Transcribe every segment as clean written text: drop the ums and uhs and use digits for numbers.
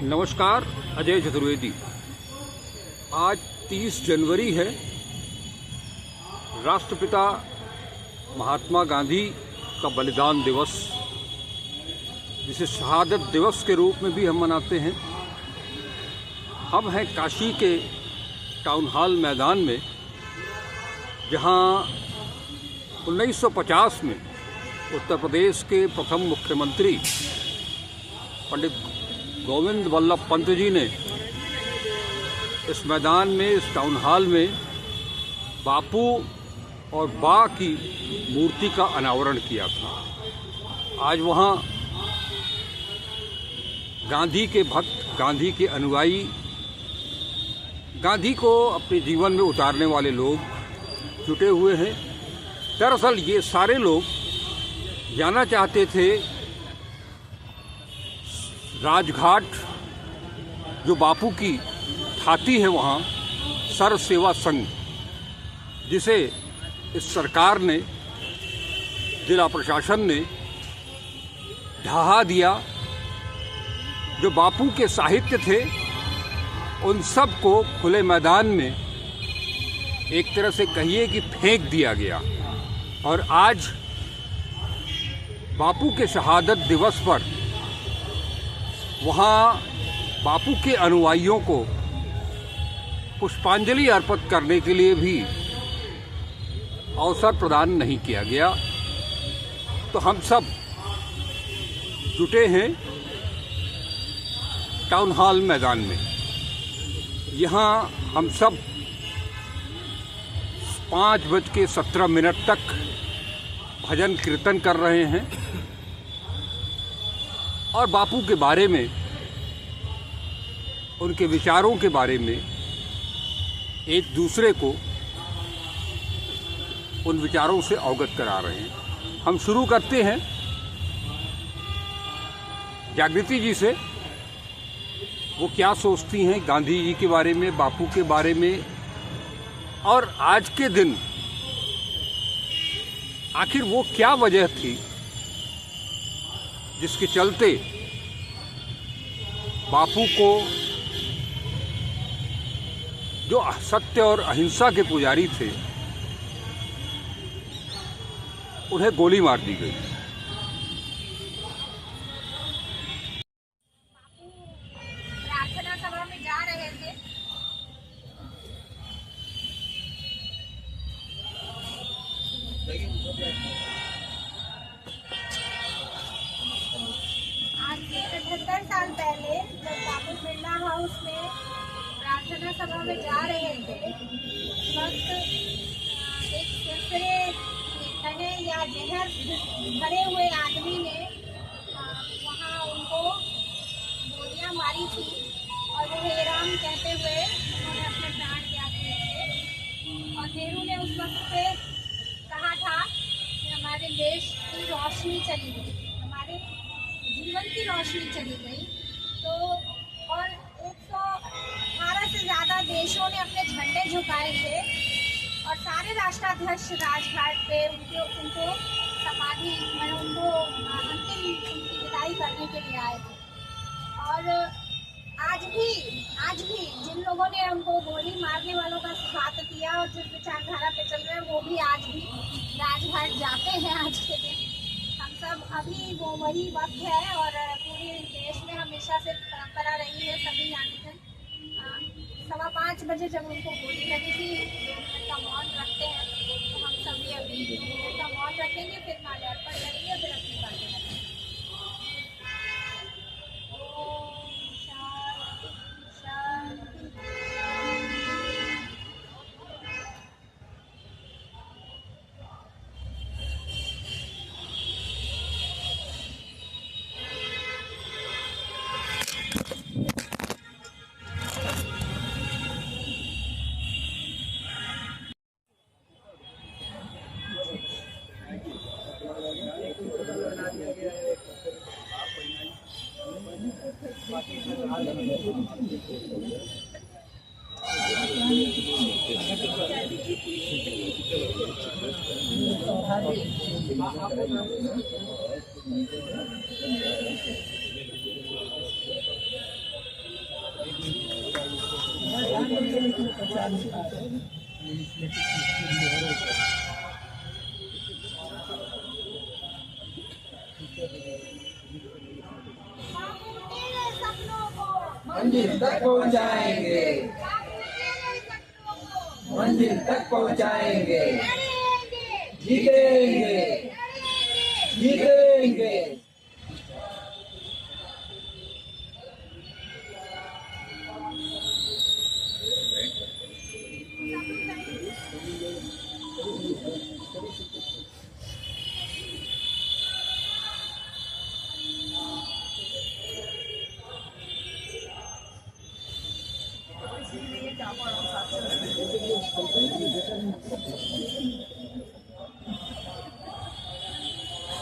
नमस्कार, अजय चतुर्वेदी। आज 30 जनवरी है। राष्ट्रपिता महात्मा गांधी का बलिदान दिवस, जिसे शहादत दिवस के रूप में भी हम मनाते हैं। हम हैं काशी के टाउन हॉल मैदान में, जहां 1950 में उत्तर प्रदेश के प्रथम मुख्यमंत्री पंडित गोविंद वल्लभ पंत जी ने इस मैदान में, इस टाउन हॉल में बापू और बा की मूर्ति का अनावरण किया था। आज वहाँ गांधी के भक्त, गांधी के अनुयायी, गांधी को अपने जीवन में उतारने वाले लोग जुटे हुए हैं। दरअसल ये सारे लोग जाना चाहते थे राजघाट, जो बापू की थाती है वहाँ, सर्व सेवा संघ, जिसे इस सरकार ने, जिला प्रशासन ने ढहा दिया। जो बापू के साहित्य थे उन सब को खुले मैदान में एक तरह से कहिए कि फेंक दिया गया। और आज बापू के शहादत दिवस पर वहाँ बापू के अनुयायियों को पुष्पांजलि अर्पित करने के लिए भी अवसर प्रदान नहीं किया गया। तो हम सब जुटे हैं टाउन हॉल मैदान में। यहाँ हम सब 5:17 तक भजन कीर्तन कर रहे हैं और बापू के बारे में, उनके विचारों के बारे में एक दूसरे को उन विचारों से अवगत करा रहे हैं। हम शुरू करते हैं जागृति जी से। वो क्या सोचती हैं गांधी जी के बारे में, बापू के बारे में, और आज के दिन आखिर वो क्या वजह थी जिसके चलते बापू को, जो सत्य और अहिंसा के पुजारी थे, उन्हें गोली मार दी गई। प्रार्थना सभा में जा रहे थे। आज से 75 साल पहले जब बापू बिरला हाउस में प्रार्थना सभा में जा रहे थे, उस वक्त एक दूसरे तने या जहर भरे हुए आदमी ने वहाँ उनको गोलियां मारी थी और वो हे राम कहते हुए उन्होंने अपने प्राण त्याग दिए थे। और नेहरू ने उस वक्त पे कहा था कि हमारे देश की रोशनी चली गई, हमारे जीवन की रोशनी चली गई। तो और 118 से ज़्यादा देशों ने अपने झंडे झुकाए थे और सारे राष्ट्राध्यक्ष राजघाट पे उनको समाधि में उनको अंतिम उनकी विदाई करने के लिए आए थे। और आज भी जिन लोगों ने हमको गोली मारने वालों का साथ दिया और जिस विचारधारा पे चल रहे हैं, वो भी आज भी राजघाट जाते हैं। आज के दिन हम सब अभी वो वही वक्त है और पूरे देश में हमेशा से परंपरा रही है। सभी जानते हैं 5:15 बजे जब उनको गोली लगी थी, 2 मिनट का मौन रखते हैं। तो हम सभी अभी 2 मिनट का मौन रखेंगे, फिर माल्यार्पण करेंगे, फिर अपनी बातें करेंगे। मंजिल तक पहुंचाएंगे, मंजिल तक पहुंचाएंगे, जीतेंगे, जीतेंगे।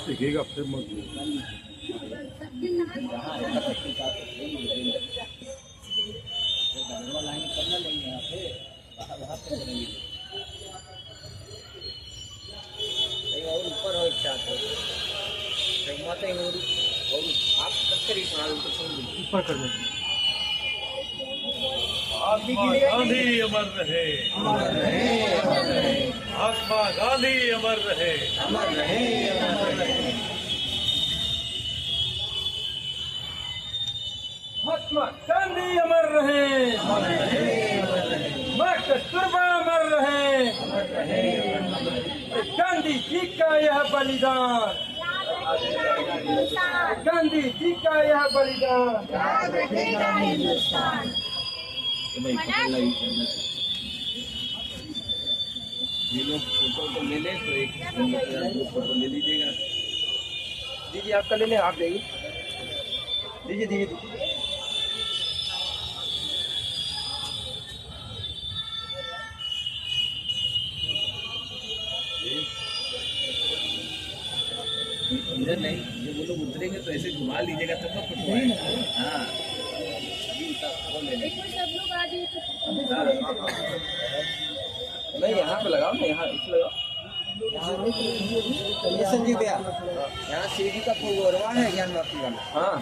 दिखेगा फिर मत ऊपर हो आप ऊपर कर देंगे। गांधी अमर रहे, अमर रहे, अमर रहे, महात्मा गांधी अमर रहे, अमर रहे, अमर रहे। महात्मा गांधी अमर रहे, अमर रहे, अमर रहे, माँ कस्तूरबा अमर रहे, अमर रहे, अमर रहे। गांधी जी का यह बलिदान, गांधी जी का यह बलिदान, याद रखेगा हिंदुस्तान। ये लोग फोटो तो ले ले तो एक फोटो ले लीजिएगा। दीजिए आपका ले लें, आप देंगे, दीजिए दीजिए दीजिए। इधर नहीं, जब वो लोग उतरेंगे तो ऐसे घुमा लीजिएगा तब तो फोटो आएगा। हाँ नहीं, यहाँ पे लगाओ ना, यहाँ इस लगाओ। संजीव भैया यहाँ सीढ़ी का प्रोग्राम है ज्ञान वापसी वाला। हाँ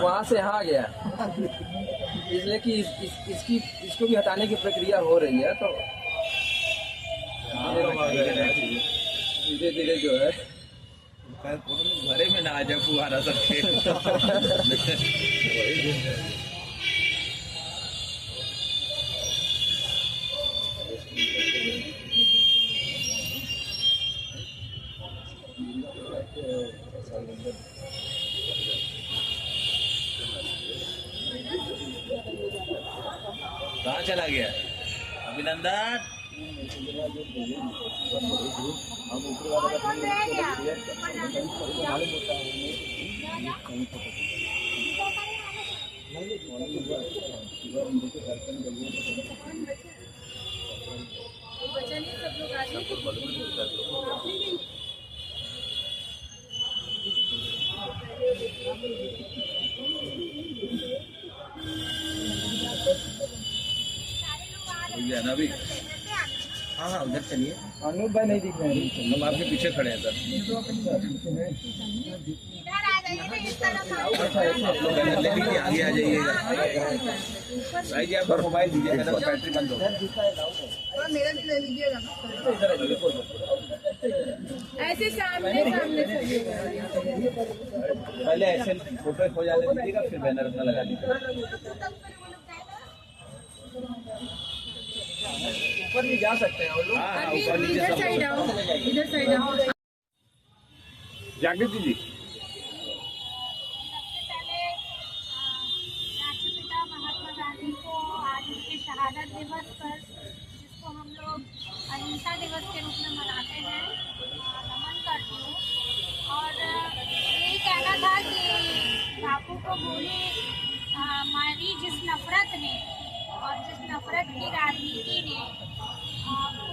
वहाँ से यहाँ आ गया, इसलिए कि इसको भी हटाने की प्रक्रिया हो रही है, तो धीरे धीरे जो है घरे में ना आ जाए फुहारा सबके। कहाँ चला गया अभिनंदन? कौन रह गया? अभी हाँ हाँ उधर चलिए। अनूप भाई नहीं दिख रहे हैं, हम आपके पीछे खड़े हैं सर। इधर आ जाइए ना, इस तरफ ले लीजिए, आगे आ जाइएगा। भाई जी आप मोबाइल दीजिएगा, बैटरी बंद हो। मेरा भी ले लीजिएगा ना। ऐसे सामने सामने चलिएगा। पहले ऐसे फोटो हो जाने दीजिएगा, फिर बैनर अपना लगा लीजिएगा। ऊपर भी जा सकते हैं वो लोग। हाँ ऊपर नीचे इधर साइड आओ, इधर साइड आओ। जागृति जी, सबसे पहले राष्ट्रपिता महात्मा गांधी को आज उनके शहादत दिवस पर, जिसको हम लोग अहिंसा दिवस के रूप में मनाते हैं, नमन करती हूँ। और यही कहना था कि बापू को गोली मारी जिस नफरत ने और जिस नफरत की राजनीति ने,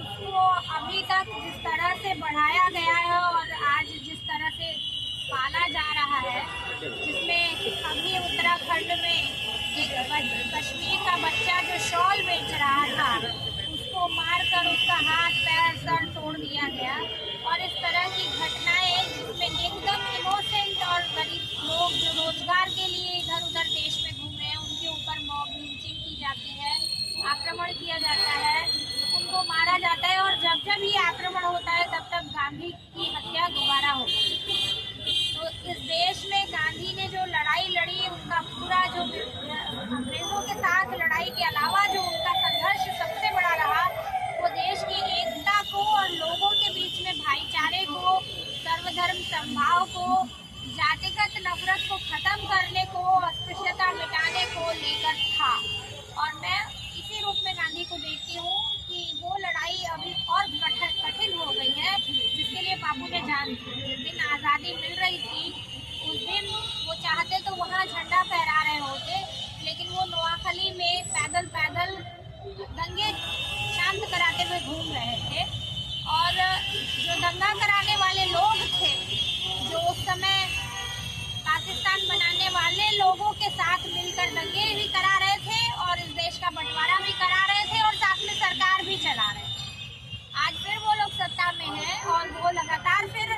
उसको अभी तक जिस तरह से बढ़ाया गया है और आज जिस तरह से पाला जा रहा है, जिसमें अभी उत्तराखंड में एक कश्मीर का बच्चा जो शॉल बेच रहा था, उसको मारकर उसका हाथ पैर सर तोड़ दिया गया। और इस तरह की घटनाएं जिसमें एकदम इनोसेंट और गरीब लोग जो रोजगार के लिए इधर उधर देश में घूम रहे हैं, उनके ऊपर मॉब लिंचिंग की जाती है, आक्रमण किया दंगा कराने वाले लोग थे, जो उस समय पाकिस्तान बनाने वाले लोगों के साथ मिलकर दंगे भी करा रहे थे और इस देश का बंटवारा भी करा रहे थे और साथ में सरकार भी चला रहे थे। आज फिर वो लोग सत्ता में हैं और वो लगातार फिर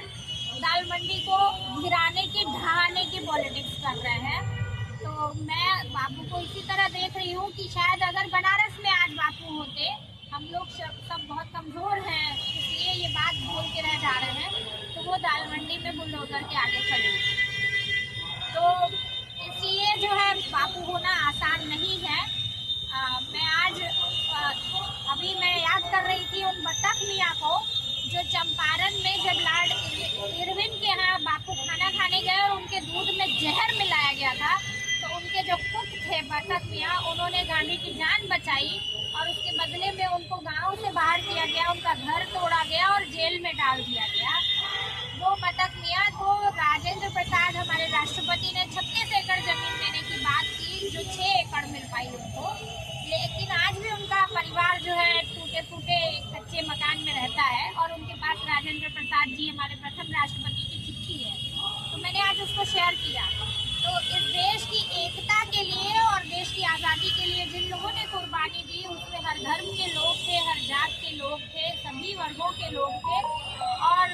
दाल मंडी को गिराने की, ढहाने की पॉलिटिक्स कर रहे हैं। तो मैं बापू को इसी तरह देख रही हूँ कि शायद अगर बनारस में आज बापू होते, हम लोग सब बहुत कमज़ोर हैं इसलिए ये बात बोल के रह जा रहे हैं, तो वो दाल मंडी में बुलडोजर के आगे खड़े हैं। तो इसलिए जो है बापू होना आसान नहीं है। मैं आज अभी मैं याद कर रही थी उन बतख मियाँ को जो चंपारण में जब लॉर्ड इरविन के यहाँ बापू खाना खाने गए और उनके दूध में जहर मिलाया गया था, तो उनके जो कुक थे बतख मियाँ, उन्होंने गांधी की जान बचाई और उसके बदले में उनको गांव से बाहर किया गया, उनका घर तोड़ा गया और जेल में डाल दिया गया। वो बतख मियाँ को राजेंद्र प्रसाद हमारे राष्ट्रपति ने 36 एकड़ जमीन देने की बात की, जो 6 एकड़ मिल पाई उनको, लेकिन आज भी उनका परिवार जो है टूटे फूटे कच्चे मकान में रहता है और उनके पास राजेंद्र प्रसाद जी हमारे प्रथम राष्ट्रपति की चिट्ठी है। तो मैंने आज उसको शेयर किया। तो इस देश की एकता के लिए और देश की आज़ादी के लिए जिन लोगों ने कुर्बानी दी, उसमें हर धर्म के लोग थे, हर जात के लोग थे, सभी वर्गों के लोग थे और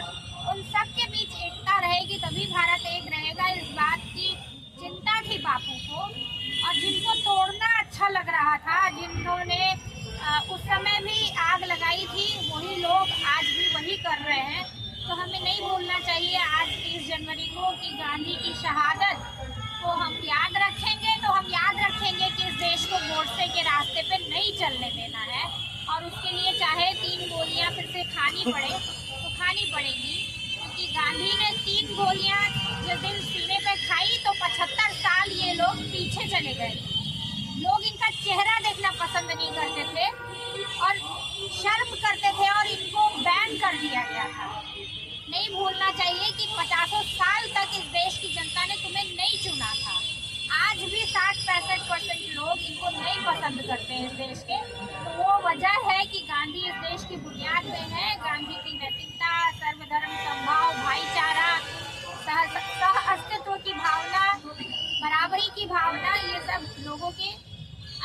उन सब के बीच एकता रहेगी तभी भारत एक रहेगा। इस बात की चिंता थी बापू को और जिनको तोड़ना अच्छा लग रहा था, जिन्होंने उस समय भी आग लगाई थी, वही लोग आज भी वही कर रहे हैं। तो हमें नहीं भूलना चाहिए आज 30 जनवरी को कि गांधी की शहादत को हम याद रखेंगे। तो हम याद रखेंगे कि इस देश को गोडसे के रास्ते पे नहीं चलने देना है और उसके लिए चाहे 3 गोलियां फिर से खानी पड़े तो खानी पड़ेगी, क्योंकि गांधी ने 3 गोलियां जिस दिन सीने पे खाई तो 75 साल ये लोग पीछे चले गए। लोग इनका चेहरा देखना पसंद नहीं करते थे और शर्म करते थे और इनको बैन कर दिया गया था। नहीं भूलना चाहिए कि 50 साल तक इस देश की जनता ने तुम्हें नहीं चुना था। आज भी 60-65% लोग इनको नहीं पसंद करते हैं इस देश के। तो वो वजह है कि गांधी इस देश की बुनियाद में है। गांधी की नैतिकता, सर्वधर्म समभाव, भाईचारा, सह अस्तित्व की भावना, बराबरी की भावना, ये सब लोगों के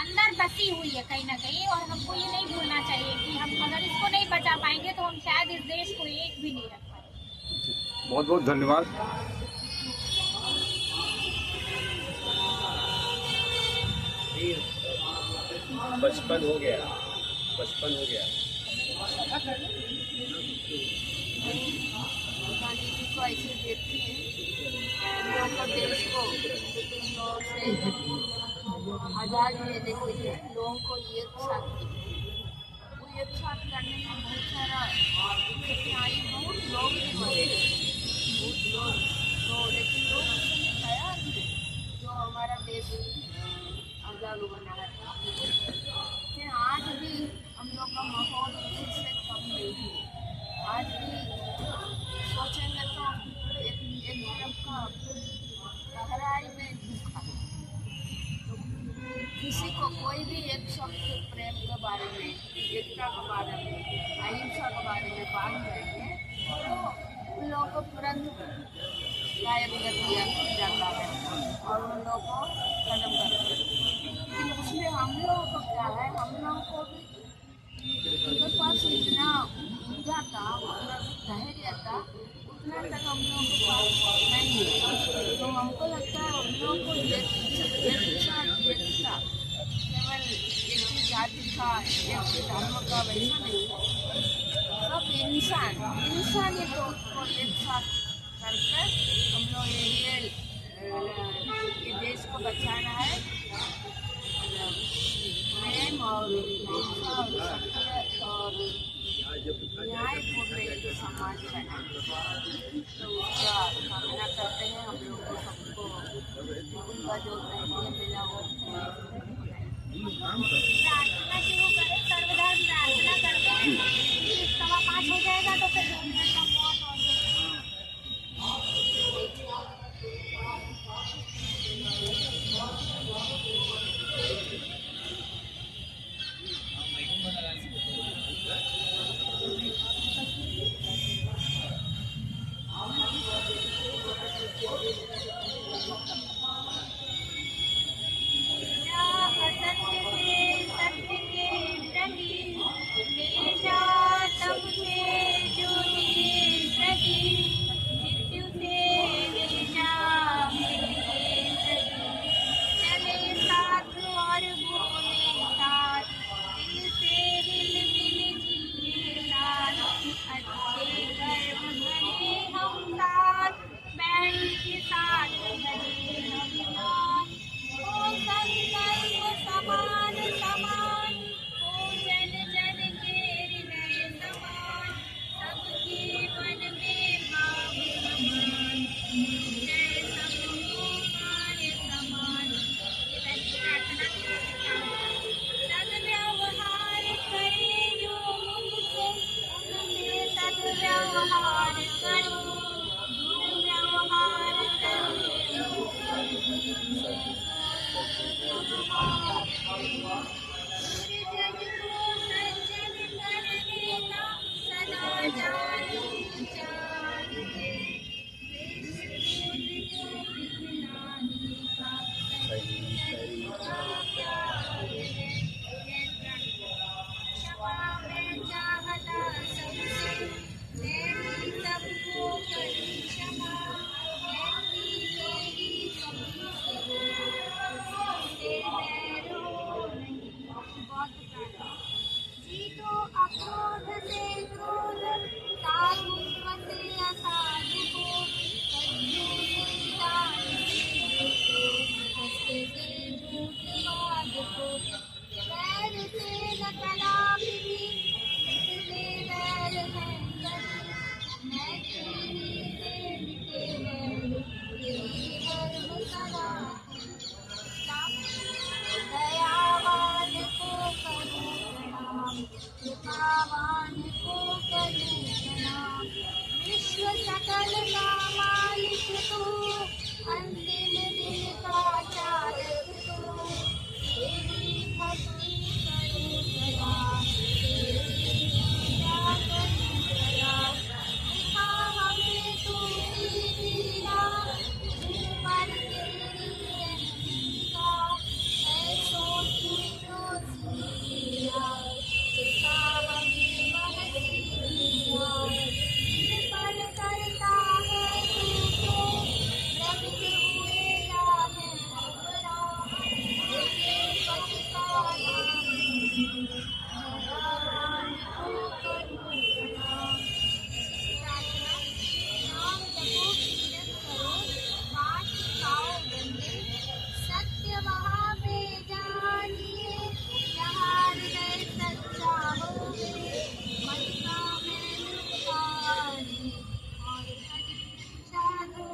अंदर बसी हुई है कहीं ना कहीं और हमको ये नहीं भूलना चाहिए कि हम अगर इसको नहीं बचा पाएंगे तो हम शायद इस देश को एक भी नहीं रख पाएंगे। बहुत बहुत धन्यवाद। बचपन हो गया। गांधी जी को ऐसे देखते हैं लोग देश को आज़ाद लेने के लिए लोगों को एक साथ करने में बहुत सारा कठिनाई, बहुत लोग भी बने, बहुत लोग तो, लेकिन लोग उसमें तैयार थे जो हमारा देश आज़ाद बना है। फिर आज भी हम लोग का माहौल इससे कम नहीं है। आज भी सोचेंगे तो एक तरफ का गहराई में दुख है। तो किसी को कोई भी एक शब्द प्रेम के बारे में, एकता के बारे में, अहिंसा के बारे में बात करेंगे तो उन लोगों को तुरंत गायब कर दिया जाता है और उन लोगों को खत्म कर दिया। लेकिन उसमें हम लोगों को क्या है, हम लोगों को भी उनके पास इतना ऊर्जा था, उतना धैर्य था, उतना तक हम लोगों के पास नहीं है। तो हमको लगता है हम लोगों को एकता केवल एक ही जाति का, एक ही धर्म का वैसा नहीं, सब इंसानियतों को एक साथ करके हम लोग ये देश को बचाना है। प्रेम और हिंसा और सत्य और न्यायपूर्ण एक समाज बनाना, तो उसका कामना करते हैं हम लोग को। सबको उनका जो धैर्य मिला वो प्रार्थना शुरू करें, सर्वधर्म प्रार्थना करते हैं। 5:15 हो जाएगा तो फिर 2 मिनट का मौन और जीतो अक्रोध से क्रोध, साधु से असाधु को, कद्दू से दान हंसते से झूठवाद को, वैर से न कदापि भी, इससे वैर है कभी, मैत्री से मिटे वैर, यही धर्म सदा। दयावान को करूं प्रणाम, कृपावान को करूं प्रणाम, विश्व सकल का मालिक तू, अंतिम दिन का चालक तू, तेरी भक्ति करूं सदा, तेरी पूजा करूं सदा। दिखा हमें तू लीला, जिस पर तेरी रहमी का ऐसो तीनो सीया, दिखा हमें महती दिया, जिन पर करता है तू तो, प्रगट हुए है अपना, तेरे पति का नाम, भगवान को करूं प्रणाम। नाम जपो कीर्तन करो, पाठ गाओ बंदे, सत्य वहाँ पे जानिए, जहाँ हृदय सच्चा होवे, मन का मैल उतारे और मन पूछा दो।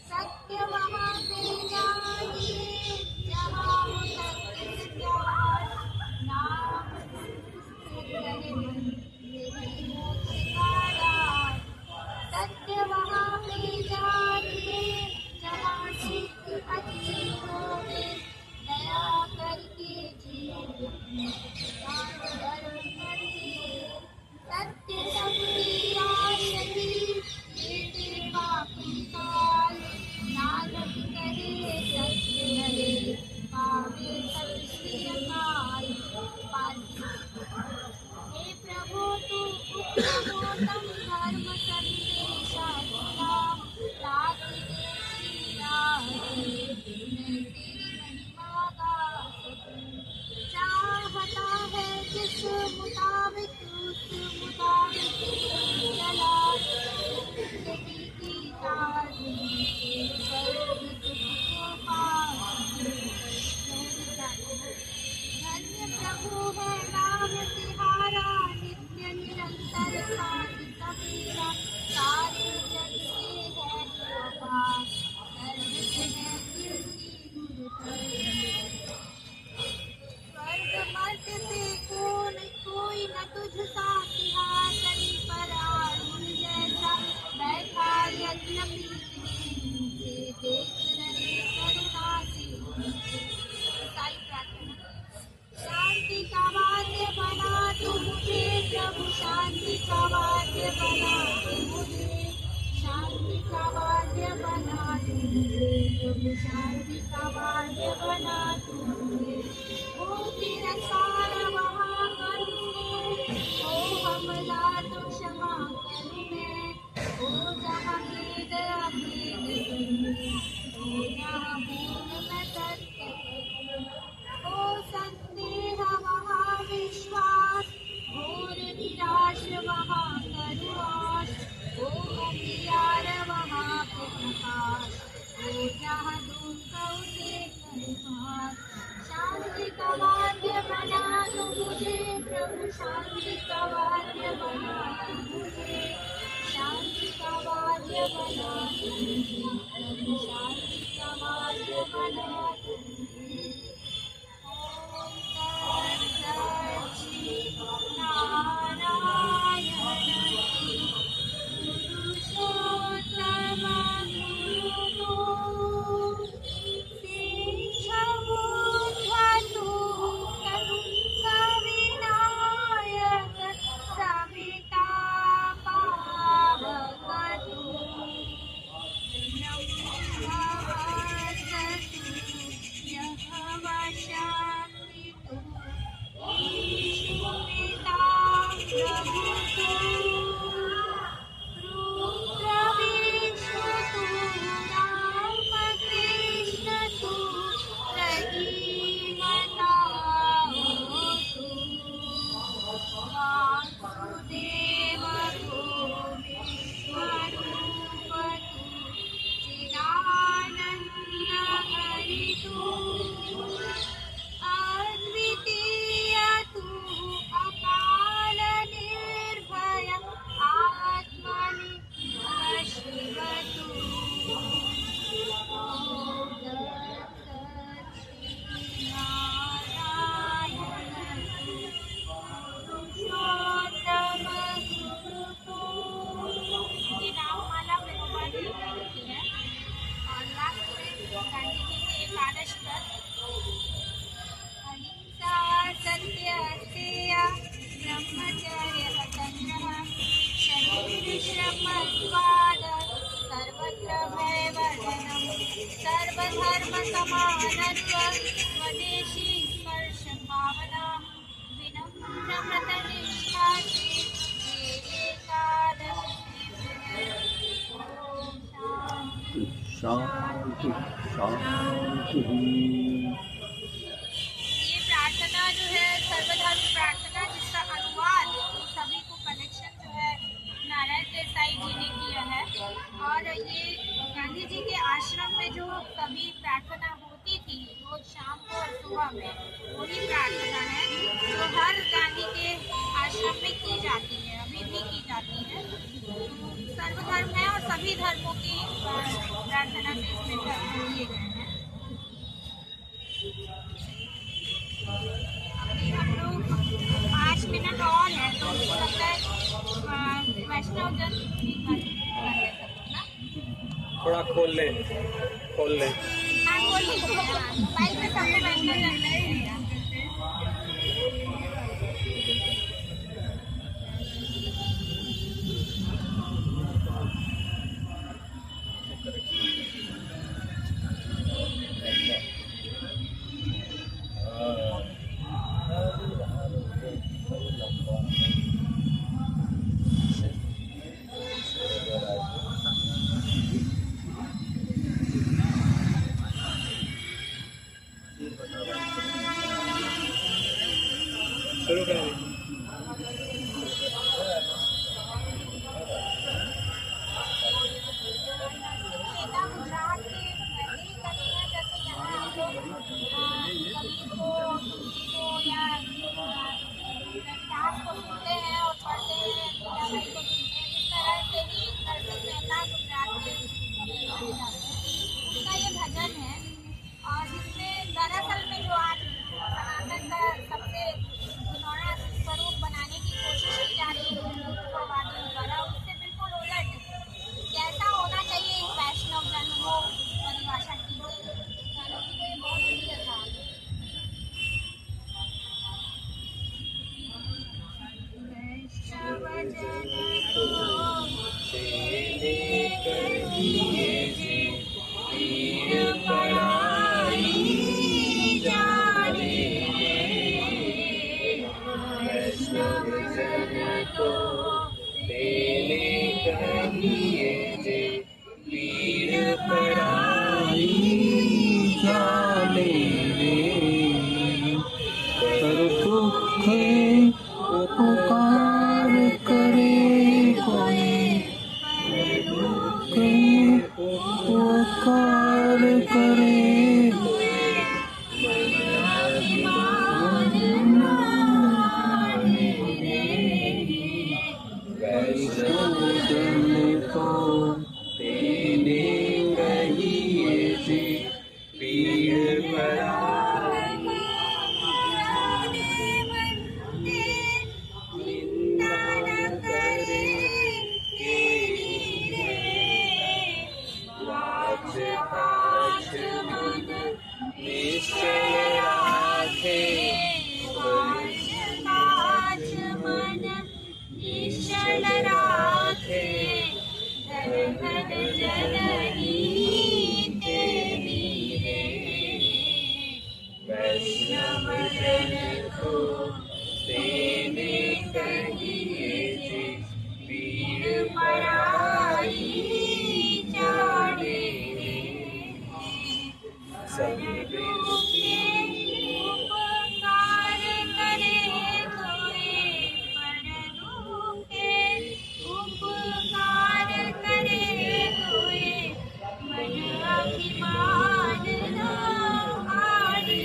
सत्य वहाँ पे जानिए, जहाँ हो सत्य प्यार, नाम से करे मन, यही मोक्ष का राज। सत्य वहाँ पे जानिए, जहाँ सिद्ध अति होवे, दया करके जीव दान धर्म करे। सत्य सबकी आशती, बेटे पापी काल, नानक करे सत्य हरे, पावे सबसे अकाल। हे प्रभु तू उत्तमोत्तम धर्म संदेशा दिला, राति देसी राहे, मैं तेरी महिमा गा सकूं। चाहता है जिस मुताबिक उस मुताबिक चला, जिंदगी की ताज़गी से स्वर्ग तुझको पा सकूं। धन्य प्रभु है नाम तिहारा, नित्य निरंतर साधित मेरा, सारे जग से है अपार, सर्व से है कीर्ति गुरु तेरी। स्वर्ग मर्त्य से कोई न तुझ सा, सिंहासन पर आरूढ़ जैसा, बैठा यज्ञपीठ में नीचे, देख रहे करुणा से नीचे। साई प्रार्थना। शांति का वाद्य बना तू मुझे प्रभु, शांति का वाद्य बना तू मुझे, शांति का वाद्य बना तू मुझे प्रभु, शांति का वाद्य बना तू मुझे। ओ तेरा सारा वहाँ करूँ मैं, ओ हमला तो क्षमा करूँ मैं, ओ जहाँ भेद अभेद करूँ, ओ जहाँ भूल मैं सत्य करूँ। ओ संदेह वहाँ विश्वास, घोर निराश वहाँ करुआश, ओ अंधियार वहाँ प्रकाश, ओ जहाँ दुख उसे करवास। शांति का वाद्य बना तू मुझे प्रभु, शांति का वाद्य बना तू मुझे, शांति का वाद्य बना तू मुझे प्रभु, शांति का वाद्य बना तू मुझे। पुरुषोत्तम गुरु, शिक्षा अद्वितीय तू अकाल निर्भय आत्मनिर्भर शिव तू ये नाममाला प्रभुपाद जी ने लिखी है और लास्ट में गांधी जी के एक आदर्श पर अहिंसा सत्य अस्तेय ब्रह्मचर्य अतंत्रः शरीरश्रमत्वाद सर्वत्र भयवर्जनं सर्वधर्म समानत्व स्वदेशी स्पर्श भावना विनम्रमृतनिष्ठा शांति शांति। ये प्रार्थना जो है सर्वधर्म प्रार्थना, जिसका अनुवाद सभी को कलेक्शन जो है नारायण देसाई जी ने किया है। और ये गांधी जी के आश्रम में जो कभी प्रार्थना होती थी रोज शाम को और सुबह में, वही प्रार्थना है जो हर गांधी के आश्रम में की जाती है, अभी भी की जाती है। सर्वधर्म है और सभी धर्मों की प्रार्थना से इसमें लिए गए हैं। अभी हम लोग 5 मिनट और है तो मुझे लगता है वैष्णव जन भी कर लेते ना। थोड़ा खोल ले हाँ बोल लीजिए, मोबाइल में सबको वैष्णव जन ले लिया। शुरू कर गुजरात के ऐसी कवियाँ जैसे यहाँ हम लोग कवि को, तुलसी को या रविदास को सुनते हैं और पढ़ते हैं, मीराबाई को सुनते हैं, इस तरह से ही नरसिंह मेहता गुजरात के कवि माने जाते हैं। उनका ये भजन है और जिसमें दरअसल में जो आज सनातन का सबसे घिनौना स्वरूप बनाने की कोशिश की जा रही है हिंदुत्ववादियों द्वारा, उससे बिल्कुल उलट कैसा होना चाहिए एक वैष्णव जन, वो परिभाषा की गई। गानों की कोई बहुत प्रिय था। वैष्णव जन को तेरे कहिए जे पीर पराई जाने, वैष्णव जन को तेरे कहिए जे पीर पराई जाने रे, कर दुख उपकार करे कोई, उपकार करे वैष्णव जन को तेने कहिए जे पीर पराई निंदा न करे वाच काच मन निश्चय राखे, वाच मन निश्चल राखे, धन धन जननी तेरी रे, वैष्णव जन को तेने कहिए जे पीर पराई जाने रे, सब उपकार करे कोई, परनु के उपकार करे कोई, मन अभिमान न आड़े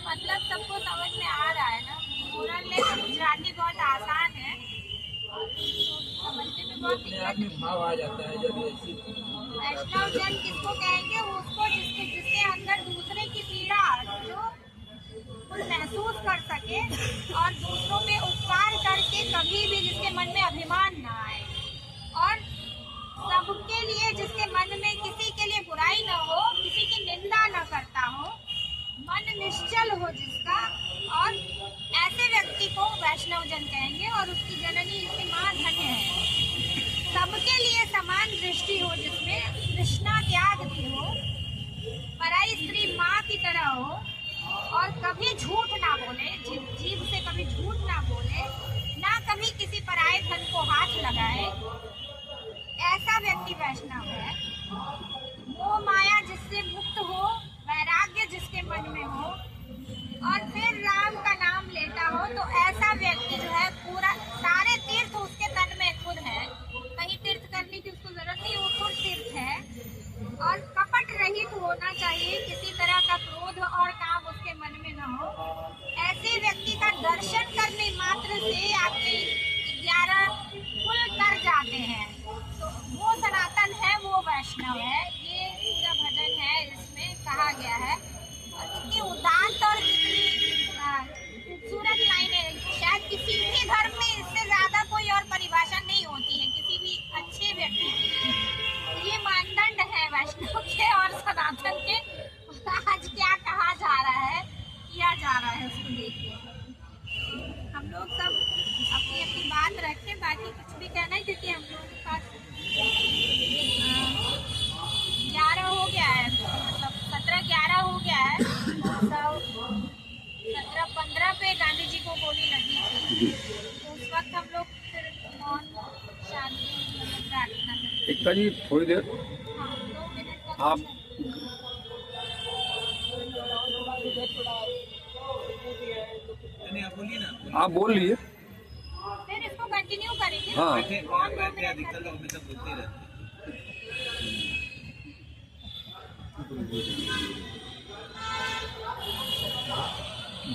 मतलब सबको समझ में आ रहा है ना। बोलने तो गुजराती बहुत आसान है, समझने में बहुत दिक्कत है। भाव आ जाता है जब ऐसी वैष्णव जन किसको कहेंगे? उसको जिसके अंदर दूसरे की पीड़ा जो महसूस कर सके और दूसरों पे उपकार करके कभी भी जिसके मन में अभिमान ना आए, और सबके लिए जिसके मन में किसी के लिए बुराई न हो, किसी की निंदा न करता हो, मन निश्चल हो जिसका, और ऐसे व्यक्ति को वैष्णव जन कहेंगे। और उसकी जननी इसकी माँ धन्य है। सबके लिए समान दृष्टि हो, जिसमें तृष्णा त्याग भी हो, पराई स्त्री माँ की तरह हो, और कभी झूठ ना बोले, जीभ से कभी झूठ ना बोले, ना कभी किसी पराये धन को हाथ लगाए, ऐसा व्यक्ति वैष्णव है। मोह माया जिससे मुक्त हो, वैराग्य जिसके मन में हो, और फिर राम का नाम लेता हो, तो ऐसा व्यक्ति जो है पूरा सारे तीर्थ उसके तन में खुद है। कहीं तीर्थ करने की उसको जरूरत नहीं, वो खुद तीर्थ है। और कपट रहित होना चाहिए, किसी तरह का क्रोध और काम उसके मन में न हो। ऐसे व्यक्ति का दर्शन करने मात्र से आपके 11 कुल कर जाते हैं। तो वो सनातन है, वो वैष्णव है। ये पूरा भजन है, इसमें कहा गया है। और कितनी उदात्त और कितनी खूबसूरत लाइनें, शायद किसी भी धर्म में इससे ज्यादा कोई और परिभाषा नहीं होती है किसी भी अच्छे व्यक्ति की। ये मानदंड है वैष्णव के और सनातन के। आज क्या कहा जा रहा है, किया जा रहा है, उसको देखिए। हम लोग सब अपनी अपनी बात रखें, बाकी कुछ भी कहना है, क्योंकि हम लोग के पास 11 हो गया है, मतलब 17-11 हो गया है। 17-15 पे गांधी जी को गोली लगी थी, तो उस वक्त हम लोग फिर मौन शांति प्रार्थना करते। एकता जी थोड़ी देर 2 मिनट का आप आप बोल लिए। फिर इसको कंटिन्यू करेंगे। हाँ। और 2 मिनट का।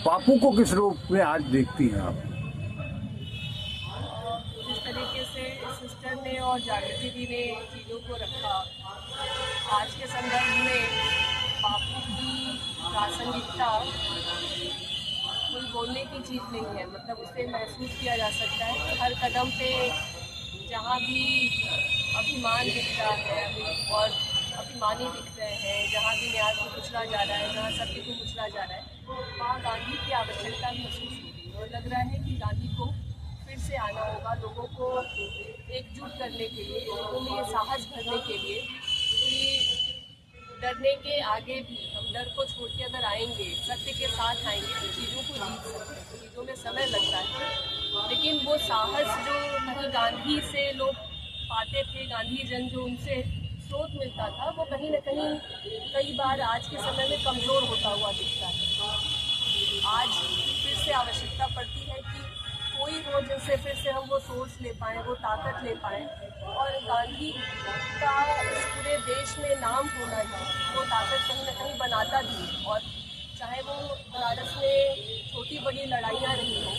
बापू को किस रूप में आज देखती हैं आप? जिस तरीके से सिस्टर ने और जागृति दी ने चीज़ों को रखा, आज के संदर्भ में बापू की प्रासंगिकता कोई बोलने की चीज़ नहीं है। मतलब उसे महसूस किया जा सकता है कि हर कदम पे जहाँ भी अभिमान दिख रहा है और अभिमानी दिख रहे हैं, जहाँ भी न्याय को कुचला जा रहा है, जहाँ सत्य को कुचला जा रहा है, वहाँ गांधी की आवश्यकता महसूस हो रही है। और लग रहा है कि गांधी को फिर से आना होगा, लोगों को एकजुट करने के लिए, लोगों में ये साहस भरने के लिए कि डरने के आगे भी हम डर को छोड़ के अगर आएंगे, सत्य के साथ आएंगे, तो चीज़ों को जीत सकते हैं। चीज़ों में समय लगता है, लेकिन वो साहस जो कहीं गांधी से लोग पाते थे, गांधी जन जो उनसे स्रोत मिलता था, वो कहीं न कहीं कई बार आज के समय में कमज़ोर होता हुआ दिखता है। आज फिर से आवश्यकता पड़ती है कि कोई हो जिनसे फिर से हम वो सोर्स ले पाएँ, वो ताकत ले पाएँ। और गांधी का इस पूरे देश में नाम होना है, वो ताकत कहीं न कहीं बनाता भी। और चाहे वो बनारस में छोटी बड़ी लड़ाइयाँ रही हों,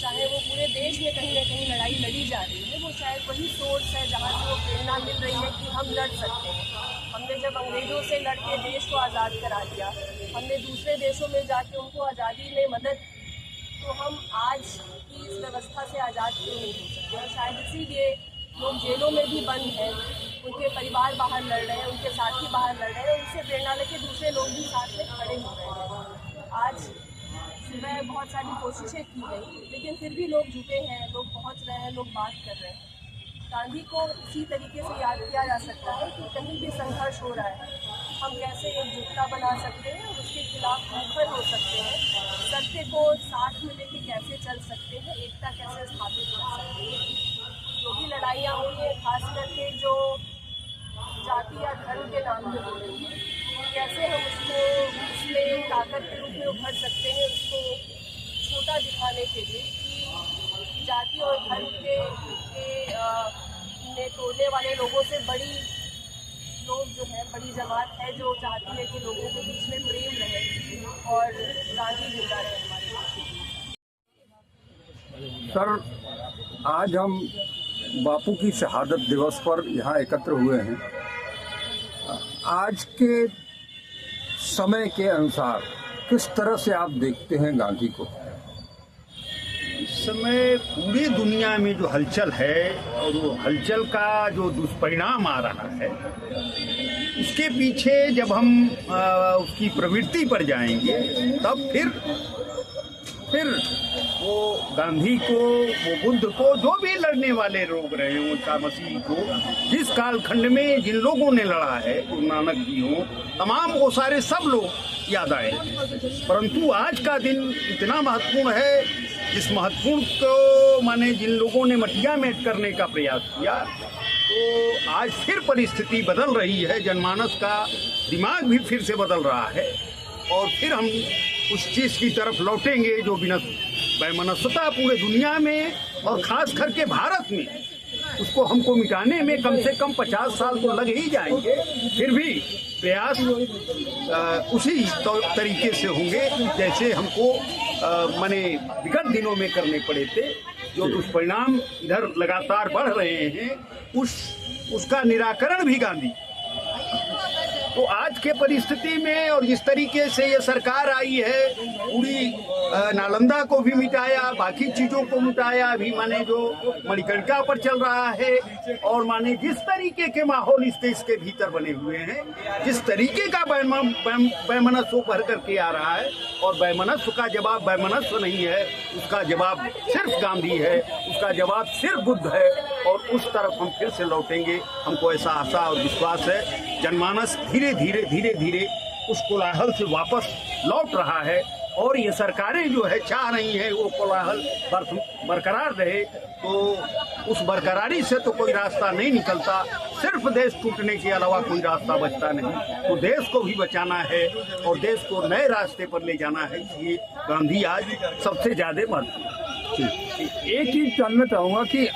चाहे वो पूरे देश में कहीं ना कहीं लड़ाई लड़ी जा रही है, वो शायद वही सोर्स है जहाँ से वो प्रेरणा मिल रही है कि हम लड़ सकते हैं। हमने जब अंग्रेज़ों से लड़ के देश को आज़ाद करा दिया, हमने दूसरे देशों में जाके उनको आज़ादी में मदद, तो हम आज की इस व्यवस्था से आज़ाद क्यों नहीं हो सकते। और शायद इसीलिए लोग जेलों में भी बंद हैं, उनके परिवार बाहर लड़ रहे हैं, उनके साथी बाहर लड़ रहे हैं, उनसे प्रेरणा लेके दूसरे लोग भी साथ में खड़े हो रहे हैं। आज सुबह बहुत सारी कोशिशें की गई, लेकिन फिर भी लोग जुटे हैं, लोग पहुंच रहे हैं, लोग बात कर रहे हैं। गांधी को इसी तरीके से याद किया जा सकता है कि कहीं भी संघर्ष हो रहा है, हम कैसे एकजुटता बना सकते हैं और उसके खिलाफ मुखर हो सकते हैं, सत्य को साथ में लेके कैसे चल सकते हैं, एकता कैसे स्थापित कर सकते हैं। जो भी लड़ाइयाँ हुई हैं, खास करके जो जाति या धर्म के नाम पे हो रही है, कैसे हम उसको उसमें ताकत के रूप में उभर सकते हैं, उसको छोटा दिखाने के लिए कि जाति और धर्म के ने तोड़ने वाले लोगों से बड़ी लोग जो है, बड़ी जमात है जो चाहती है कि लोगों के बीच में प्रेम रहे और गांधी जिंदा रहे हमारे। सर, आज हम बापू की शहादत दिवस पर यहाँ एकत्र हुए हैं। आज के समय के अनुसार किस तरह से आप देखते हैं गांधी को? इस समय पूरी दुनिया में जो हलचल है और वो हलचल का जो दुष्परिणाम आ रहा है, उसके पीछे जब हम उसकी प्रवृत्ति पर जाएंगे, तब फिर वो गांधी को, वो बुद्ध को, जो भी लड़ने वाले लोग रहे हों, ईसा मसीह को, जिस कालखंड में जिन लोगों ने लड़ा है, गुरु नानक जी हों, तमाम वो सारे सब लोग याद आए। परंतु आज का दिन इतना महत्वपूर्ण है, जिस महत्वपूर्ण को माने जिन लोगों ने मटिया मेट करने का प्रयास किया, तो आज फिर परिस्थिति बदल रही है, जनमानस का दिमाग भी फिर से बदल रहा है और फिर हम उस चीज़ की तरफ लौटेंगे जो वैमनस्यता पूरे दुनिया में और ख़ास करके भारत में, उसको हमको मिटाने में कम से कम 50 साल तो लग ही जाएंगे। फिर भी प्रयास उसी तरीके से होंगे जैसे हमको माने विगत दिनों में करने पड़े थे। जो दुष्परिणाम इधर लगातार बढ़ रहे हैं, उसका निराकरण भी गांधी। तो आज के परिस्थिति में और जिस तरीके से ये सरकार आई है, पूरी नालंदा को भी मिटाया, बाकी चीज़ों को मिटाया, अभी माने जो मणिकर्णिका पर चल रहा है, और माने जिस तरीके के माहौल इस देश के भीतर बने हुए हैं, जिस तरीके का वैमनस्य भर करके आ रहा है, और वैमनस्य का जवाब वैमनस्य नहीं है, उसका जवाब सिर्फ गांधी है, उसका जवाब सिर्फ बुद्ध है, और उस तरफ हम फिर से लौटेंगे। हमको ऐसा आशा और विश्वास है। जनमानस धीरे धीरे उस कोलाहल से वापस लौट रहा है, और ये सरकारें जो है चाह रही हैं वो कोलाहल बरकरार रहे। तो उस बरकरारी से तो कोई रास्ता नहीं निकलता, सिर्फ देश टूटने के अलावा कोई रास्ता बचता नहीं। तो देश को भी बचाना है और देश को नए रास्ते पर ले जाना है, इसलिए गांधी आज सबसे ज़्यादा महत्वपूर्ण। एक चीज जानना चाहूँगा कि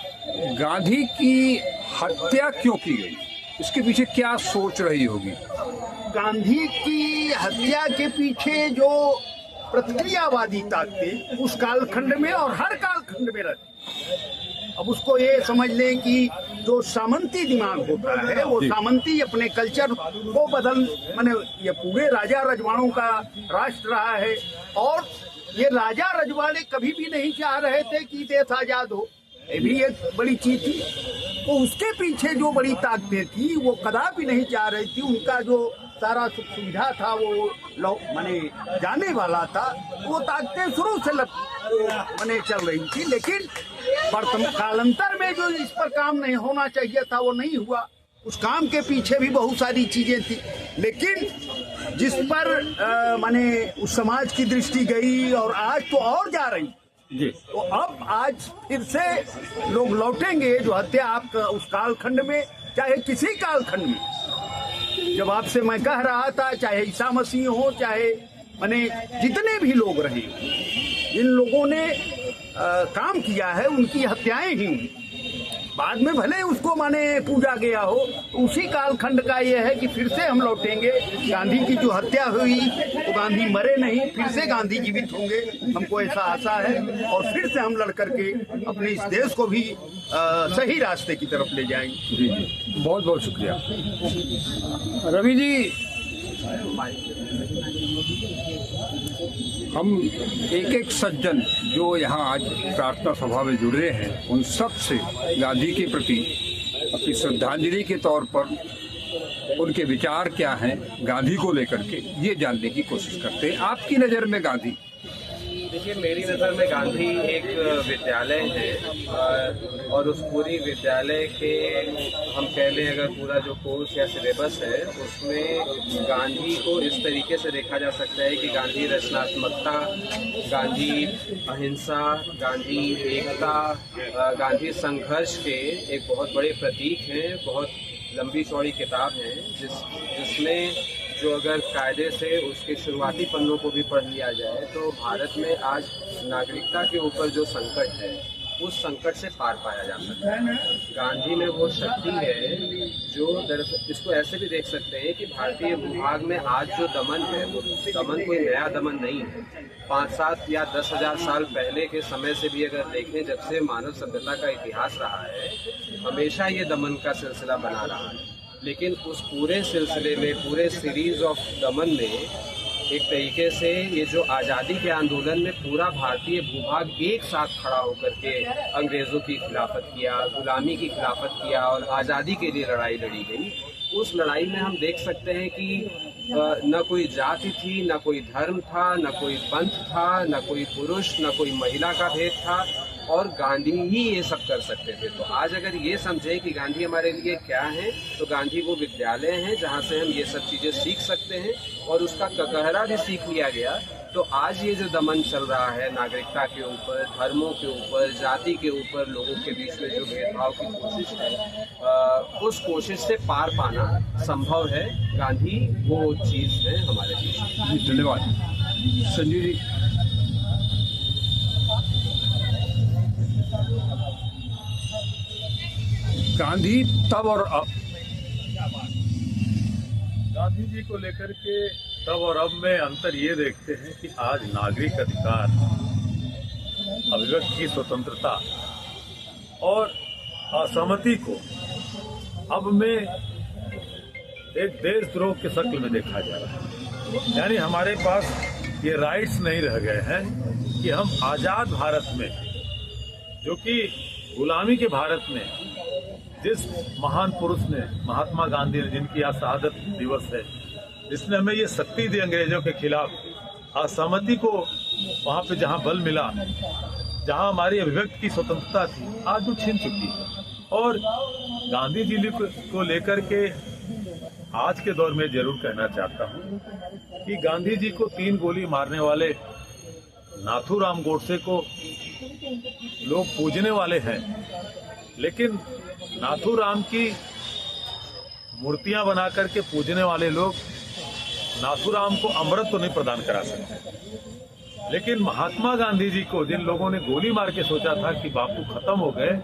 गांधी की हत्या क्यों की गई, इसके पीछे क्या सोच रही होगी? गांधी की हत्या के पीछे जो प्रतिक्रियावादी ताकतें उस कालखंड में और हर कालखंड में रहती, अब उसको ये समझ लें कि जो सामंती दिमाग होता है, वो सामंती अपने कल्चर को माने ये पूरे राजा रजवाड़ों का राष्ट्र रहा है, और ये राजा रजवाड़े कभी भी नहीं चाह रहे थे कि देश आजाद हो, ये भी एक बड़ी चीज थी। तो उसके पीछे जो बड़ी ताकतें थी वो कदापि नहीं चाह रही थी, उनका जो सारा सुख सुविधा था वो माने जाने वाला था, वो ताकतें शुरू से माने चल रही थी। लेकिन कालांतर में जो इस पर काम नहीं होना चाहिए था वो नहीं हुआ। उस काम के पीछे भी बहुत सारी चीजें थी, लेकिन जिस पर माने उस समाज की दृष्टि गई और आज तो और जा रही जी। तो अब आज फिर से लोग लौटेंगे जो हत्या आपका उस कालखंड में, चाहे किसी कालखंड में, जब आपसे मैं कह रहा था, चाहे ईसा मसीह हो, चाहे माने जितने भी लोग रहे, जिन लोगों ने काम किया है उनकी हत्याएं ही हुई। बाद में भले उसको माने पूजा गया हो, उसी कालखंड का ये है कि फिर से हम लौटेंगे। गांधी की जो हत्या हुई तो गांधी मरे नहीं, फिर से गांधी जीवित होंगे, हमको ऐसा आशा है। और फिर से हम लड़ करके अपने इस देश को भी सही रास्ते की तरफ ले जाएंगे। जी जी, बहुत बहुत शुक्रिया। रवि जी, हम एक एक सज्जन जो यहाँ आज प्रार्थना सभा में जुड़े हैं, उन सब से गांधी के प्रति अपनी श्रद्धांजलि के तौर पर उनके विचार क्या हैं गांधी को लेकर के, ये जानने की कोशिश करते हैं। आपकी नज़र में गांधी? देखिए, मेरी नज़र में गांधी एक विद्यालय है और उस पूरी विद्यालय के हम कह लें अगर पूरा जो कोर्स या सिलेबस है उसमें गांधी को इस तरीके से देखा जा सकता है कि गांधी रचनात्मकता, गांधी अहिंसा, गांधी एकता, गांधी संघर्ष के एक बहुत बड़े प्रतीक हैं। बहुत लंबी चौड़ी किताब है जिसमें जो अगर कायदे से उसके शुरुआती पन्नों को भी पढ़ लिया जाए तो भारत में आज नागरिकता के ऊपर जो संकट है उस संकट से पार पाया जा सकता है। गांधी में वो शक्ति है जो दरअसल इसको ऐसे भी देख सकते हैं कि भारतीय भूभाग में आज जो दमन है वो दमन कोई नया दमन नहीं है। 5-7 या 10,000 साल पहले के समय से भी अगर देखें, जब से मानव सभ्यता का इतिहास रहा है, हमेशा ये दमन का सिलसिला बना रहा है। लेकिन उस पूरे सिलसिले में, पूरे सीरीज ऑफ दमन में एक तरीके से ये जो आज़ादी के आंदोलन में पूरा भारतीय भूभाग एक साथ खड़ा होकर के अंग्रेज़ों की खिलाफत किया, गुलामी की खिलाफत किया और आज़ादी के लिए लड़ाई लड़ी गई। उस लड़ाई में हम देख सकते हैं कि न कोई जाति थी, न कोई धर्म था, न कोई पंथ था, न कोई पुरुष, न कोई महिला का भेद था और गांधी ही ये सब कर सकते थे। तो आज अगर ये समझें कि गांधी हमारे लिए क्या है, तो गांधी वो विद्यालय है जहाँ से हम ये सब चीज़ें सीख सकते हैं और उसका ककहरा भी सीख लिया गया। तो आज ये जो दमन चल रहा है नागरिकता के ऊपर, धर्मों के ऊपर, जाति के ऊपर, लोगों के बीच में जो भेदभाव की कोशिश है, उस कोशिश से पार पाना संभव है। गांधी वो चीज़ है हमारे बीच में। धन्यवाद। संजय जी, गांधी तब और अब? गांधी जी को लेकर के तब और अब में अंतर ये देखते हैं कि आज नागरिक अधिकार, अभिव्यक्ति की स्वतंत्रता और असहमति को अब में एक देशद्रोह के शक्ल में देखा जा रहा है। यानी हमारे पास ये राइट्स नहीं रह गए हैं कि हम आज़ाद भारत में, जो कि गुलामी के भारत में जिस महान पुरुष ने, महात्मा गांधी ने, जिनकी आज शहादत दिवस है, जिसने हमें ये शक्ति दी अंग्रेजों के खिलाफ, असहमति को वहाँ पे जहाँ बल मिला, जहाँ हमारी अभिव्यक्ति की स्वतंत्रता थी, आज वो छीन चुकी है। और गांधी जी को लेकर के आज के दौर में जरूर कहना चाहता हूँ कि गांधी जी को 3 गोली मारने वाले नाथूराम गोडसे को लोग पूजने वाले हैं, लेकिन नाथूराम की मूर्तियां बना करके पूजने वाले लोग नाथूराम को अमृत तो नहीं प्रदान करा सकते। लेकिन महात्मा गांधी जी को जिन लोगों ने गोली मार के सोचा था कि बापू खत्म हो गए,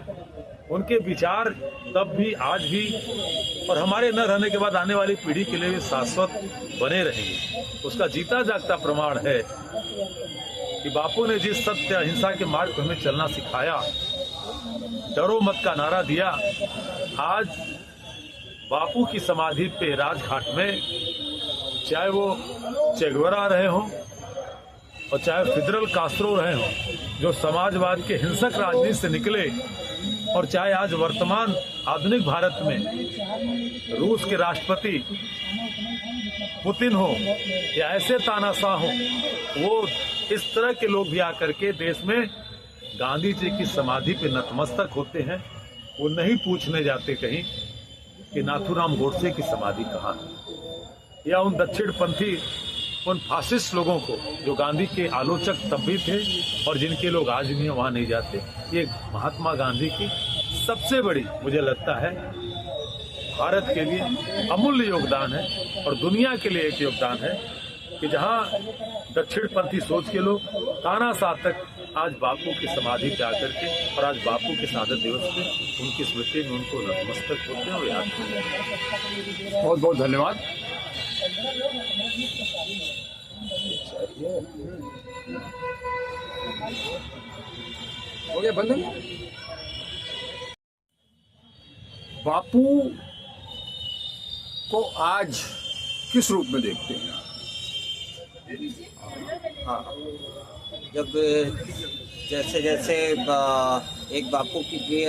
उनके विचार तब भी, आज भी और हमारे न रहने के बाद आने वाली पीढ़ी के लिए भी शाश्वत बने रहेंगे। उसका जीता जागता प्रमाण है कि बापू ने जिस सत्य अहिंसा के मार्ग पर हमें चलना सिखाया, डरो मत का नारा दिया, आज बापू की समाधि पे राजघाट में, चाहे वो चेगुवेरा रहे हों और चाहे फिदेल कास्ट्रो रहे हों, जो समाजवाद के हिंसक राजनीति से निकले, और चाहे आज वर्तमान आधुनिक भारत में रूस के राष्ट्रपति पुतिन हो या ऐसे तानाशाह हो, वो इस तरह के लोग भी आकर के देश में गांधी जी की समाधि पे नतमस्तक होते हैं। वो नहीं पूछने जाते कहीं कि नाथूराम गोडसे की समाधि कहाँ है, या उन दक्षिणपंथी, उन फासिस्ट लोगों को जो गांधी के आलोचक तब भी थे और जिनके लोग आज भी वहाँ नहीं जाते। ये महात्मा गांधी की सबसे बड़ी, मुझे लगता है, भारत के लिए अमूल्य योगदान है और दुनिया के लिए एक योगदान है कि जहाँ दक्षिणपंथी सोच के लोग तानाशाह तक आज बापू की समाधि पे आकर के और आज बापू के शहादत दिवस पे उनकी स्मृति में उनको नतमस्तक होते हैं और याद करते हैं। बहुत बहुत धन्यवाद। हो गया बंधन। बापू को आज किस रूप में देखते हैं? हाँ, जब जैसे जैसे एक बापू की प्रिय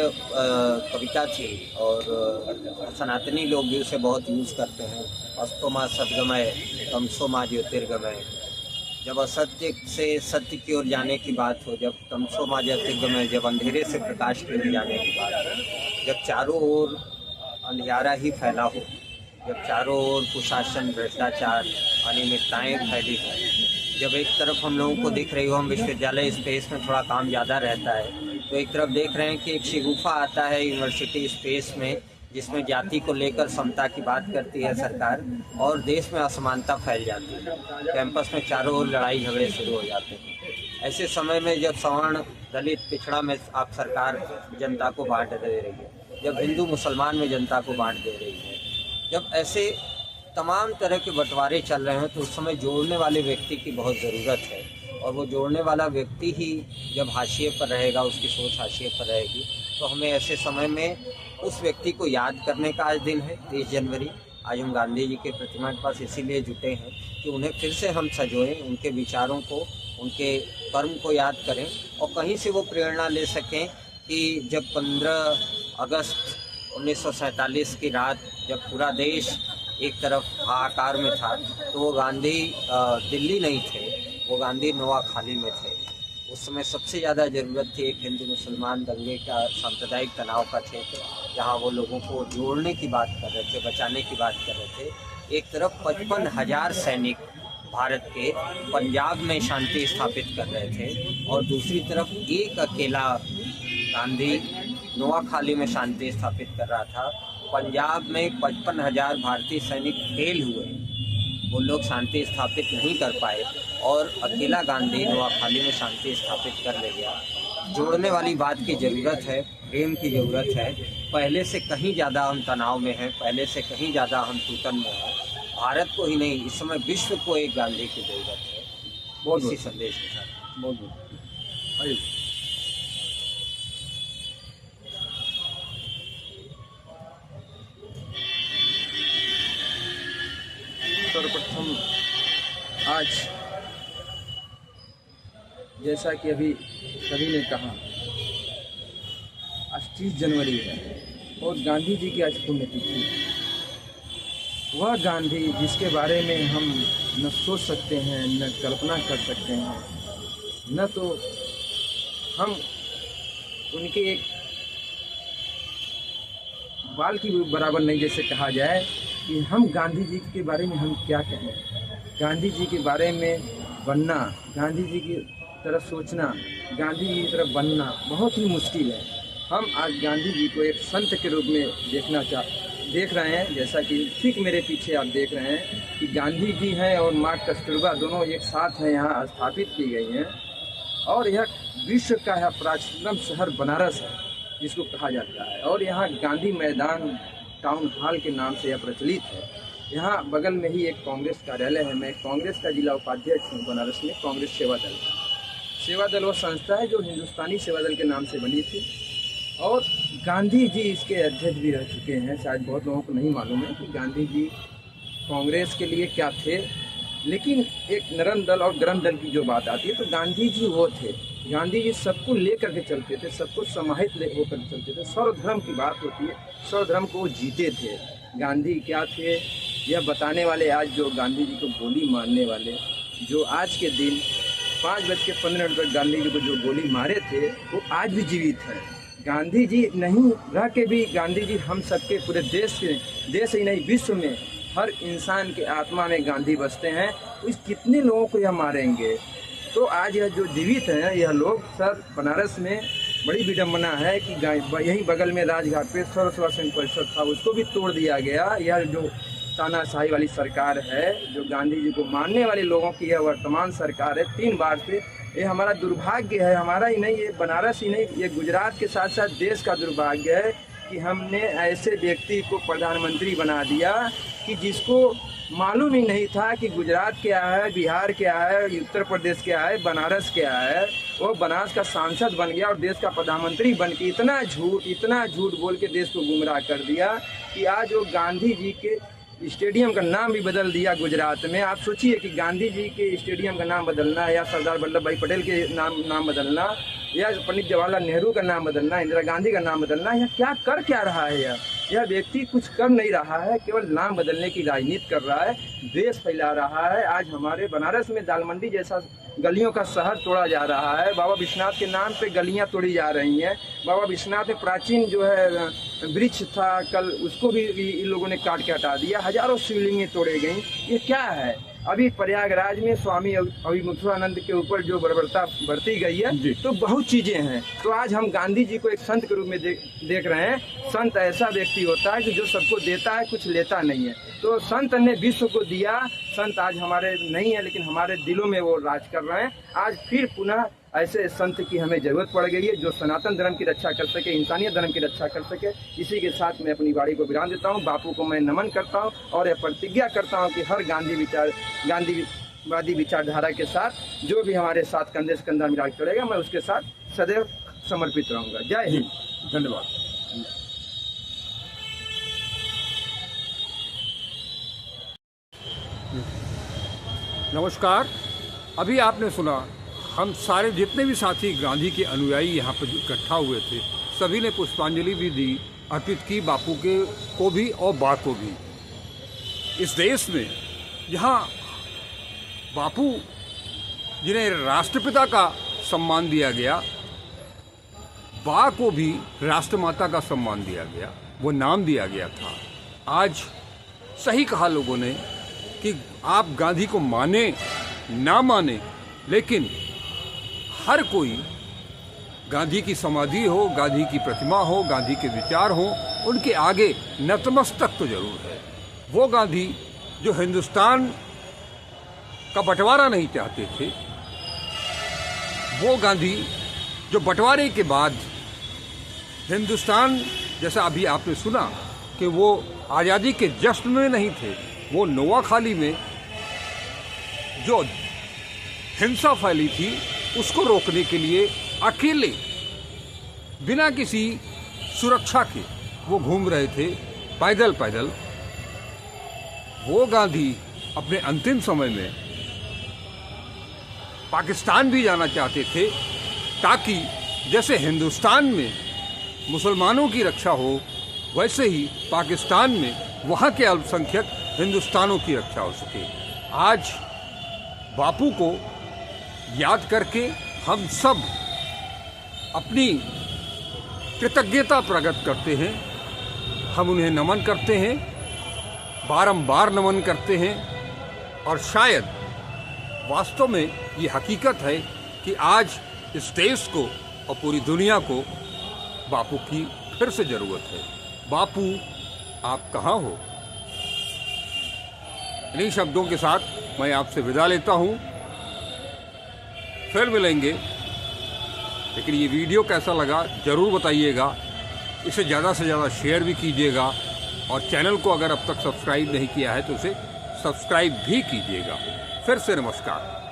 कविता थी और सनातनी लोग भी उसे बहुत यूज़ करते हैं, अस्तो माँ सद्गमय तमसो माँ ज्योतिर्गमय। जब असत्य से सत्य की ओर जाने की बात हो, जब तमसो माँ ज्योतिर्गमय, जब अंधेरे से प्रकाश की ओर जाने की बात हो, जब चारों ओर अंधियारा ही फैला हो, जब चारों ओर कुशासन, भ्रष्टाचार, अनियमितताएँ फैली हो, जब एक तरफ हम लोगों को दिख रही हो, हम विश्वविद्यालय स्पेस में थोड़ा काम ज़्यादा रहता है, तो एक तरफ देख रहे हैं कि एक शिगुफा आता है यूनिवर्सिटी स्पेस में जिसमें जाति को लेकर समता की बात करती है सरकार और देश में असमानता फैल जाती है। कैंपस में चारों ओर लड़ाई झगड़े शुरू हो जाते हैं। ऐसे समय में जब सवर्ण, दलित, पिछड़ा में आप सरकार जनता को बांट दे रही है, जब हिंदू मुसलमान में जनता को बांट दे रही है, जब ऐसे तमाम तरह के बंटवारे चल रहे हैं, तो उस समय जोड़ने वाले व्यक्ति की बहुत ज़रूरत है। और वो जोड़ने वाला व्यक्ति ही जब हाशिए पर रहेगा, उसकी सोच हाशिए पर रहेगी, तो हमें ऐसे समय में उस व्यक्ति को याद करने का आज दिन है, 30 जनवरी। आज हम गांधी जी के प्रतिमा के पास इसीलिए जुटे हैं कि उन्हें फिर से हम सजोएं, उनके विचारों को, उनके कर्म को याद करें और कहीं से वो प्रेरणा ले सकें कि जब 15 अगस्त 1947 की रात जब पूरा देश एक तरफ हाहाकार में था, तो वो गांधी दिल्ली नहीं थे, वो गांधी नोआखाली में थे। उस समय सबसे ज़्यादा ज़रूरत थी एक हिंदू मुसलमान दंगे का, सांप्रदायिक तनाव का क्षेत्र, जहाँ वो लोगों को जोड़ने की बात कर रहे थे, बचाने की बात कर रहे थे। एक तरफ 55,000 सैनिक भारत के पंजाब में शांति स्थापित कर रहे थे और दूसरी तरफ एक अकेला गांधी नोआखाली में शांति स्थापित कर रहा था। पंजाब में 55,000 भारतीय सैनिक फेल हुए, वो लोग शांति स्थापित नहीं कर पाए और अकेला गांधी नोआखाली में शांति स्थापित कर ले गया। जोड़ने वाली बात की ज़रूरत है, प्रेम की ज़रूरत है। पहले से कहीं ज़्यादा हम तनाव में हैं, पहले से कहीं ज़्यादा हम टूटन में हैं। भारत को ही नहीं, इस समय विश्व को एक गांधी की ज़रूरत है। बहुत इसी संदेश के साथ बहुत बहुत आइए। सर्वप्रथम आज जैसा कि अभी सभी ने कहा, आज 30 जनवरी है और गांधी जी की आज पुण्यतिथि। वह गांधी जिसके बारे में हम न सोच सकते हैं, न कल्पना कर सकते हैं, न तो हम उनके एक बाल की बराबर नहीं, जैसे कहा जाए कि हम गांधी जी के बारे में हम क्या कहें। गांधी जी के बारे में बनना, गांधी जी की तरह सोचना, गांधी जी की तरह बनना बहुत ही मुश्किल है। हम आज गांधी जी को एक संत के रूप में देख रहे हैं, जैसा कि ठीक मेरे पीछे आप देख रहे हैं कि गांधी जी हैं और माँ कस्तूरबा दोनों एक साथ हैं, यहाँ स्थापित की गई हैं। और यह विश्व का है प्राचीनतम शहर बनारस है जिसको कहा जाता है, और यहाँ गांधी मैदान टाउन हॉल के नाम से यह प्रचलित है। यहाँ बगल में ही एक कांग्रेस कार्यालय है। मैं कांग्रेस का जिला उपाध्यक्ष हूँ बनारस में, कांग्रेस सेवा दल का। सेवा दल वो संस्था है जो हिंदुस्तानी सेवा दल के नाम से बनी थी और गांधी जी इसके अध्यक्ष भी रह चुके हैं। शायद बहुत लोगों को नहीं मालूम है कि गांधी जी कांग्रेस के लिए क्या थे, लेकिन एक नरम दल और गरम दल की जो बात आती है तो गांधी जी वो थे। गांधी जी सबको लेकर के चलते थे, सबको समाहित होकर चलते थे। सर्वधर्म की बात होती है, सर्वधर्म को वो जीते थे। गांधी क्या थे यह बताने वाले आज जो गांधी जी को गोली मारने वाले, जो आज के दिन 5:15 तक गांधी जी को जो गोली मारे थे वो आज भी जीवित है। गांधी जी नहीं रह के भी गांधी जी हम सबके पूरे देश ही नहीं विश्व में हर इंसान के आत्मा में गांधी बसते हैं। तो इस कितने लोगों को यह मारेंगे। तो आज यह जो जीवित हैं यह लोग सर बनारस में बड़ी विडम्बना है कि यहीं बगल में राजघाट पे सर्व सेवा संघ परिषद था, उसको भी तोड़ दिया गया। यह जो तानाशाही वाली सरकार है, जो गांधी जी को मानने वाले लोगों की यह वर्तमान सरकार है, 3 बार से ये हमारा दुर्भाग्य है, हमारा ही नहीं, ये बनारस ही नहीं, ये गुजरात के साथ साथ देश का दुर्भाग्य है कि हमने ऐसे व्यक्ति को प्रधानमंत्री बना दिया कि जिसको मालूम ही नहीं था कि गुजरात क्या है, बिहार क्या है, उत्तर प्रदेश क्या है, बनारस क्या है। वो बनारस का सांसद बन गया और देश का प्रधानमंत्री बन के इतना झूठ बोल के देश को गुमराह कर दिया कि आज वो गांधी जी के स्टेडियम का नाम भी बदल दिया गुजरात में। आप सोचिए कि गांधी जी के स्टेडियम का नाम बदलना या सरदार वल्लभ भाई पटेल के नाम बदलना या पंडित जवाहरलाल नेहरू का नाम बदलना, इंदिरा गांधी का नाम बदलना, यह क्या रहा है? यह व्यक्ति कुछ कर नहीं रहा है, केवल नाम बदलने की राजनीति कर रहा है, देश फैला रहा है। आज हमारे बनारस में दाल मंडी जैसा गलियों का शहर तोड़ा जा रहा है, बाबा विश्वनाथ के नाम पे गलियां तोड़ी जा रही हैं। बाबा विश्वनाथ में प्राचीन जो है वृक्ष था कल, उसको भी इन लोगों ने काट के हटा दिया, हजारों शिवलिंगें तोड़े गई। ये क्या है? अभी प्रयागराज में स्वामी अभिमुखानंद के ऊपर जो बर्बरता बरती गई है, तो बहुत चीज़ें हैं। तो आज हम गांधी जी को एक संत के रूप में देख रहे हैं। संत ऐसा व्यक्ति होता है कि जो सबको देता है, कुछ लेता नहीं है। तो संत ने विश्व को दिया, संत आज हमारे नहीं है लेकिन हमारे दिलों में वो राज कर रहे हैं। आज फिर पुनः ऐसे संत की हमें ज़रूरत पड़ गई है जो सनातन धर्म की रक्षा कर सके, इंसानियत धर्म की रक्षा कर सके। इसी के साथ मैं अपनी वाणी को विराम देता हूँ। बापू को मैं नमन करता हूँ और यह प्रतिज्ञा करता हूँ कि हर गांधीवादी विचारधारा के साथ जो भी हमारे साथ कंधे से कंधा मिला के चलेगा, मैं उसके साथ सदैव समर्पित रहूँगा। जय हिंद। धन्यवाद। नमस्कार। अभी आपने सुना, हम सारे जितने भी साथी गांधी के अनुयायी यहाँ पर इकट्ठा हुए थे, सभी ने पुष्पांजलि भी दी, अर्पित की बापू के को भी और बा को भी। इस देश में जहाँ बापू जिन्हें राष्ट्रपिता का सम्मान दिया गया, बा को भी राष्ट्रमाता का सम्मान दिया गया, वो नाम दिया गया था। आज सही कहा लोगों ने कि आप गांधी को माने ना माने, लेकिन हर कोई गांधी की समाधि हो, गांधी की प्रतिमा हो, गांधी के विचार हो, उनके आगे नतमस्तक तो जरूर है। वो गांधी जो हिंदुस्तान का बंटवारा नहीं चाहते थे, वो गांधी जो बंटवारे के बाद हिंदुस्तान, जैसा अभी आपने सुना कि वो आज़ादी के जश्न में नहीं थे, वो नोआखाली में जो हिंसा फैली थी उसको रोकने के लिए अकेले बिना किसी सुरक्षा के वो घूम रहे थे पैदल। वो गांधी अपने अंतिम समय में पाकिस्तान भी जाना चाहते थे, ताकि जैसे हिंदुस्तान में मुसलमानों की रक्षा हो, वैसे ही पाकिस्तान में वहाँ के अल्पसंख्यक हिंदुस्तानों की रक्षा हो सके। आज बापू को याद करके हम सब अपनी कृतज्ञता प्रकट करते हैं, हम उन्हें नमन करते हैं, बारंबार नमन करते हैं। और शायद वास्तव में ये हकीकत है कि आज इस देश को और पूरी दुनिया को बापू की फिर से ज़रूरत है। बापू आप कहाँ हो? इन्हीं शब्दों के साथ मैं आपसे विदा लेता हूँ। फिर मिलेंगे, लेकिन ये वीडियो कैसा लगा ज़रूर बताइएगा। इसे ज़्यादा से ज़्यादा शेयर भी कीजिएगा और चैनल को अगर अब तक सब्सक्राइब नहीं किया है तो उसे सब्सक्राइब भी कीजिएगा। फिर से नमस्कार।